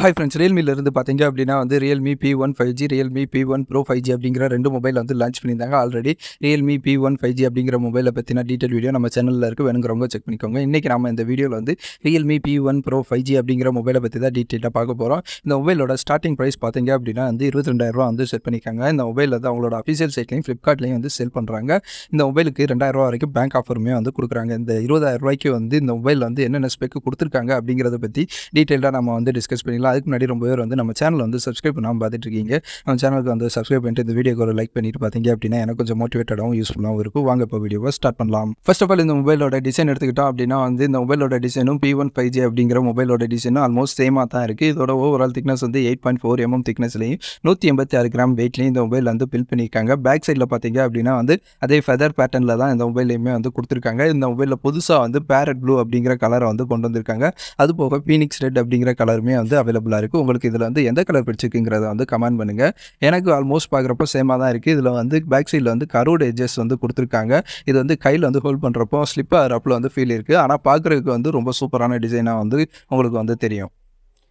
Hi friends, Realme இருந்து பார்த்தீங்க அப்படின்னா வந்து Realme P1 5G, Realme P1 Pro 5G அப்படிங்கிற 2 மொபைல் வந்து லான்ச் பண்ணியிருந்தாங்க. ஆல்ரெடி Realme P1 5G அப்படிங்கிற மொபைலை பற்றின டீட்டெயில் வீடியோ நம்ம சேனலில் இருக்குது, வேணுங்கிறவங்க செக் பண்ணிக்கோங்க. இன்றைக்கி நம்ம இந்த வீடியோவில் வந்து Realme P1 Pro 5G அப்படிங்கிற மொபைலை பற்றி தான் டீட்டெயிலாக பார்க்க போகிறோம். இந்த மொபைலோட ஸ்டார்டிங் ப்ரைஸ் பார்த்தீங்க அப்படின்னா வந்து 22,000 வந்து செட் பண்ணியிருக்காங்க. இந்த மொபைல் வந்து அவங்களோட அஃபிஷியல் சைட்லையும் ஃப்ளிப்கார்ட்லையும் வந்து செல் பண்ணுறாங்க. இந்த மொபைலுக்கு 2,000 வரைக்கும் பேங்க் ஆஃபருமே வந்து கொடுக்குறாங்க. இந்த 20,000 வந்து இந்த மொபைல் வந்து என்னென்ன ஸ்பெக் கொடுத்துருக்காங்க அப்படிங்கிறத பற்றி டீட்டெயிலாக நம்ம வந்து டிஸ்கஸ் பண்ணிக்கலாம். அதுக்கு முன்னாடி ரொம்ப பேர் வந்து நம்ம சேனலை வந்து சப்ஸ்கிரைப் பண்ணாமல் பார்த்துட்டு இருக்கீங்க. நம்ம சேனலுக்கு வந்து சப்ஸ்கிரைப் பண்ணிட்டு இந்த வீடியோக்கு ஒரு லைக் பண்ணிட்டு பார்த்தீங்க அப்படின்னா எனக்கு கொஞ்சம் மோட்டிவேட்டடாகவும் யூஸ்ஃபுல்லாகவும் இருக்கும். வாங்க இப்போ வீடியோவை ஸ்டார்ட் பண்ணலாம். ஃபர்ஸ்ட் ஆஃப் ஆல் இந்த மொபைலோட டிசைன் எடுத்துக்கிட்டோம் அப்படின்னா வந்து இந்த மொபைலோட டிசைனும் P1 5G அப்படிங்கிற மொபைலோட டிசைனும் ஆல்மோஸ்ட் சேமாக தான் இருக்குது. இதோட ஓவரால் திக்னஸ் வந்து 8.4 mm திக்னஸ்லையும் 186 கிராம் வெயிட்லையும் இந்த மொபைல் வந்து பில்ட் பண்ணியிருக்காங்க. பேக் சைடில் பார்த்தீங்க அப்படின்னா வந்து அதே ஃபெதர் பேட்டர்னில் தான் இந்த மொபைலையுமே வந்து கொடுத்துருக்காங்க. இந்த மொபைலில் புதுசாக வந்து பேரட் ப்ளூ அப்படிங்கிற கலரை வந்து கொண்டு வந்திருக்காங்க. அது போக பீனிக்ஸ் ரெட் அப்படிங்கிற கலருமே வந்து அவைலபிளாக இருக்குது. உங்களுக்கு இதில் வந்து எந்த கலர் பிடிச்சிருக்குங்கிறத வந்து கமெண்ட் பண்ணுங்கள். எனக்கு ஆல்மோஸ்ட் பார்க்குறப்போ சேமாக தான் இருக்குது. இதில் வந்து பேக் சைடில் வந்து கரோடு எட்ஜஸ் வந்து கொடுத்துருக்காங்க. இது வந்து கையில் வந்து ஹோல்ட் பண்ணுறப்போ ஸ்லிப் ஆகிறப்பல வந்து ஃபீல் இருக்குது. ஆனால் பார்க்குறதுக்கு வந்து ரொம்ப சூப்பரான டிசைனாக வந்து உங்களுக்கு வந்து தெரியும்.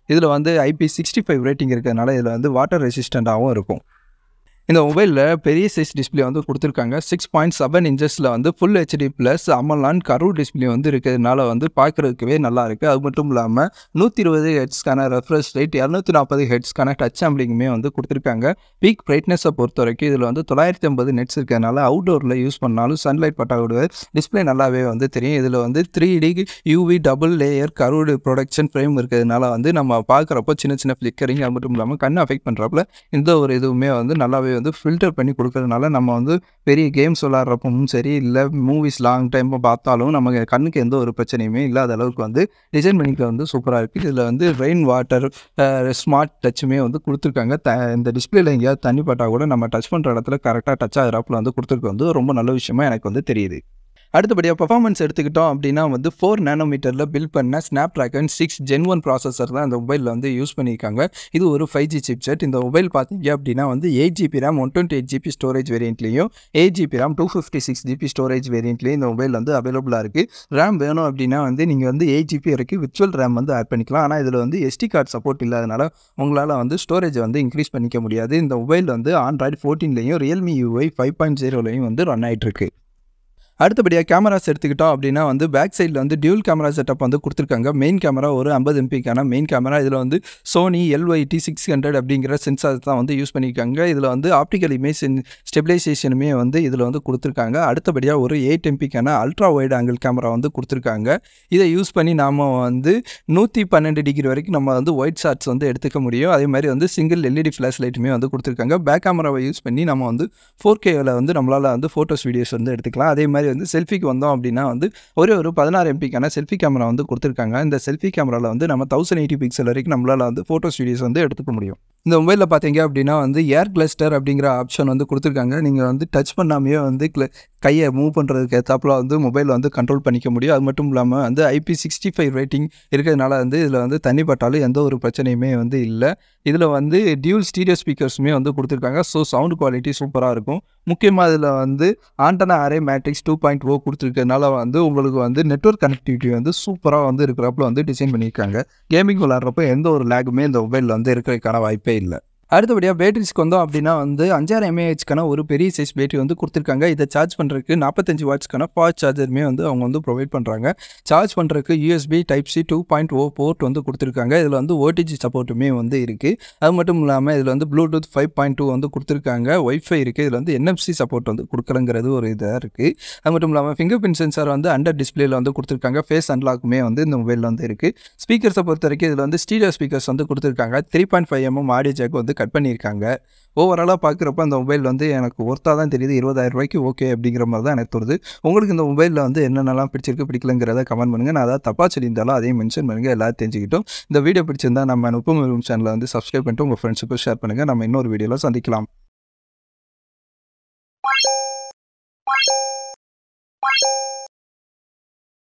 இதில் வந்து IP65 ரேட்டிங் இருக்கிறதுனால இதில் வந்து வாட்டர் ரெசிஸ்டண்ட்டாகவும் இருக்கும். இந்த மொபைலில் பெரிய சைஸ் டிஸ்பிளே வந்து கொடுத்துருக்காங்க. 6.7 இன்ச்சஸில் வந்து full HD plus AMOLED curve display வந்து இருக்கிறதுனால வந்து பார்க்குறதுக்கவே நல்லா இருக்குது. அது மட்டும் இல்லாமல் 120 ஹெர்ட்ஸ்க்கான ரெஃப்ரெஷ் ரேட், 240 ஹெர்ட்ஸ்க்கான டச் சாம்பிளிங்குமே வந்து கொடுத்துருக்காங்க. பீக் பிரைட்னஸை பொறுத்த வரைக்கும் இதில் வந்து 950 நெட்ஸ் இருக்கிறதுனால அவுட்டோரில் யூஸ் பண்ணாலும் சன்லைட் பட்டாவிட டிஸ்பிளே நல்லாவே வந்து தெரியும். இதில் வந்து 3D UV double layer curved production frame இருக்கிறதுனால வந்து நம்ம பார்க்குறப்போ சின்ன சின்ன ஃப்ளிக்கரிங், அது மட்டும் இல்லாமல் கண் அஃபெக்ட் பண்ணுறப்பல இந்த ஒரு இதுவுமே வந்து நல்லாவே வந்து ஃபில்டர் பண்ணி கொடுக்கறதுனால நம்ம வந்து பெரிய கேம்ஸ் விளாட்றப்பவும் சரி, இல்லை மூவிஸ் லாங் டைம் பார்த்தாலும் நம்ம கண்ணுக்கு எந்த ஒரு பிரச்சனையுமே இல்லாத அளவுக்கு வந்து டிசைன் பண்ணிக்க வந்து சூப்பராக இருக்குது. இதில் வந்து ரெயின் வாட்டர் ஸ்மார்ட் டச்சுமே வந்து கொடுத்துருக்காங்க. இந்த டிஸ்பிளேல எங்கேயாவது தண்ணி பட்டால் கூட நம்ம டச் பண்ணுற இடத்துல கரெக்டாக டச் ஆகிறப்பல வந்து கொடுத்துருக்கு வந்து ரொம்ப நல்ல விஷயமா எனக்கு வந்து தெரியுது. அடுத்தபடியாக பர்ஃபார்மன்ஸ் எடுத்துக்கிட்டோம் அப்படின்னா வந்து 4 nm பில்ட் பண்ண Snapdragon 6 Gen 1 ப்ராசஸர் தான் இந்த மொபைலில் வந்து யூஸ் பண்ணியிருக்காங்க. இது ஒரு 5G சிப்செட். இந்த மொபைல் பார்த்தீங்க அப்படின்னா வந்து 8GB RAM 128GB ஸ்டோரேஜ் வேரியண்ட்லேயும் 8GB RAM 256GB ஸ்டோரேஜ் வேரியண்ட்லேயும் இந்த மொபைல் வந்து அவைலபிளாக இருக்குது. ரேம் வேணும் அப்படின்னா வந்து நீங்கள் வந்து 8GB வரைக்கும் விர்ச்சுவல் ரேம் வந்து ஆட் பண்ணிக்கலாம். ஆனால் இதில் வந்து SD கார்டு சப்போர்ட் இல்லாதனால உங்களால் வந்து ஸ்டோரேஜ் வந்து இன்க்ரீஸ் பண்ணிக்க முடியாது. இந்த மொபைல் வந்து Android 14லையும் Realme UI 5.0லையும் வந்து ரன் ஆகிட்டு இருக்கு. அடுத்தபடியாக கேமராஸ் எடுத்துக்கிட்டோம் அப்படின்னா வந்து பேக் சைடில் வந்து டியூல் கேமரா செட்டப் வந்து கொடுத்துருக்காங்க. மெயின் கேமரா ஒரு 50 MPக்கான மெயின் கேமரா. இதில் வந்து Sony LYT600 அப்படிங்கிற சென்சார் தான் வந்து யூஸ் பண்ணியிருக்காங்க. இதில் வந்து ஆப்டிக்கல் இமேஜ் ஸ்டெபிலைசேஷனுமே வந்து இதில் வந்து கொடுத்துருக்காங்க. அடுத்தபடியாக ஒரு 8 MPக்கான அல்ட்ரா வைட் ஆங்கிள் கேமரா வந்து கொடுத்துருக்காங்க. இதை யூஸ் பண்ணி நாம் வந்து 112 டிகிரி வரைக்கும் நம்ம வந்து ஒயிட் ஷாட்ஸ் வந்து எடுத்துக்க முடியும். அதே மாதிரி வந்து சிங்கிள் LED ஃப்ளாஷ் லைட்டுமே வந்து கொடுத்துருக்காங்க. பேக் கேமராவை யூஸ் பண்ணி நம்ம வந்து 4Kவில் வந்து நம்மளால் வந்து ஃபோட்டோஸ் வீடியோஸ் வந்து எடுத்துக்கலாம். அதே மாதிரி வந்து செல்ஃபிக்கு வந்தோம் அப்படின்னா வந்து ஒரு 16 MPக்கான செல்ஃபி கேமரா வந்து கொடுத்துருக்காங்க. இந்த செல்ஃபி கேமராவில் வந்து நம்ம 1080 பிக்சல் வரைக்கும் நம்மளால் வந்து ஃபோட்டோஸ் வீடியோஸ் வந்து எடுத்துக்க முடியும். இந்த மொபைலில் பார்த்தீங்க அப்படின்னா வந்து ஏர் கிளஸ்டர் அப்படிங்கிற ஆப்ஷன் வந்து கொடுத்துருக்காங்க. நீங்கள் வந்து டச் பண்ணாமையே வந்து கையை மூவ் பண்ணுறதுக்கு ஏற்றாப்புல வந்து மொபைல் வந்து கண்ட்ரோல் பண்ணிக்க முடியும். அது மட்டும் இல்லாமல் வந்து IP65 ரேட்டிங் இருக்கிறதுனால வந்து இதில் வந்து தண்ணி பட்டாலும் எந்த ஒரு பிரச்சனையுமே வந்து இல்லை. இதில் வந்து டியூல் ஸ்டீரியோ ஸ்பீக்கர்ஸுமே வந்து கொடுத்துருக்காங்க. ஸோ சவுண்ட் குவாலிட்டி சூப்பராக இருக்கும். முக்கியமாக இதில் வந்து ஆண்டனா அரே மேட்ரிக்ஸ் 2.0 கொடுத்துருக்கனால வந்து உங்களுக்கு வந்து நெட்வொர்க் கனெக்டிவிட்டி வந்து சூப்பராக வந்து இருக்கிறப்பல வந்து டிசைன் பண்ணியிருக்காங்க. கேமிங் விளாட்றப்போ எந்த ஒரு லேகுமே இந்த மொபைலில் வந்து இருக்கிறதுக்கான வாய்ப்பே இல்லை. அடுத்தபடியாக பேட்டரிஸ்க்கு வந்தோம் அப்படின்னா வந்து 5000 mAhக்கான ஒரு பெரிய சைஸ் பேட்டரி வந்து கொடுத்துருக்காங்க. இதை சார்ஜ் பண்ணுறதுக்கு 45 வாட்ஸ்க்கான ஃபாஸ்ட் சார்ஜருமே வந்து அவங்க வந்து ப்ரொவைட் பண்ணுறாங்க. சார்ஜ் பண்ணுறதுக்கு USB Type-C 2.0 போர்ட் வந்து கொடுத்துருக்காங்க. இதில் வந்து OTG சப்போர்ட்டுமே வந்து இருக்குது. அது மட்டும் இல்லாமல் இதில் வந்து Bluetooth 5.2 வந்து கொடுத்துருக்காங்க. Wi-Fi இருக்குது. இதில் வந்து NFC சப்போர்ட் வந்து கொடுக்குறங்கிறது ஒரு இதாக இருக்குது. அது மட்டும் இல்லாமல் ஃபிங்கர் பிரிண்ட் சென்சார் வந்து அண்டர் டிஸ்பிளேல வந்து கொடுத்துருக்காங்க. ஃபேஸ் அன்லாக்குமே வந்து இந்த மொபைலில் வந்து இருக்குது. ஸ்பீக்கர்ஸை பொறுத்த வரைக்கும் இதில் வந்து ஸ்டீரியோ ஸ்பீக்கர்ஸ் வந்து கொடுத்துருக்காங்க. 3.5 mm ஆடியோ ஜாக் வந்து கட் பண்ணியிருக்காங்க. ஓவராலாக பார்க்குறப்ப அந்த மொபைல் வந்து எனக்கு ஒர்த்தாக தான் தெரியுது. 20,000 ஓகே அப்படிங்கிற மாதிரி தான் எனக்கு தோணுது. உங்களுக்கு இந்த மொபைலில் வந்து என்னென்னலாம் பிடிச்சிருக்கு பிடிக்கலங்கிறத கமெண்ட் பண்ணுங்கள். நான் அதாவது தப்பாக சொல்லியிருந்தாலும் அதையும் மென்ஷன் பண்ணுங்கள், எல்லாரும் தெரிஞ்சுக்கிட்டோம். இந்த வீடியோ பிடிச்சிருந்தா நம்ம 30 சேனலை வந்து சப்ஸ்கிரைப் பண்ணிட்டு உங்கள் ஃப்ரெண்ட்ஸுக்கும் ஷேர் பண்ணுங்கள். நம்ம இன்னொரு வீடியோவில் சந்திக்கலாம்.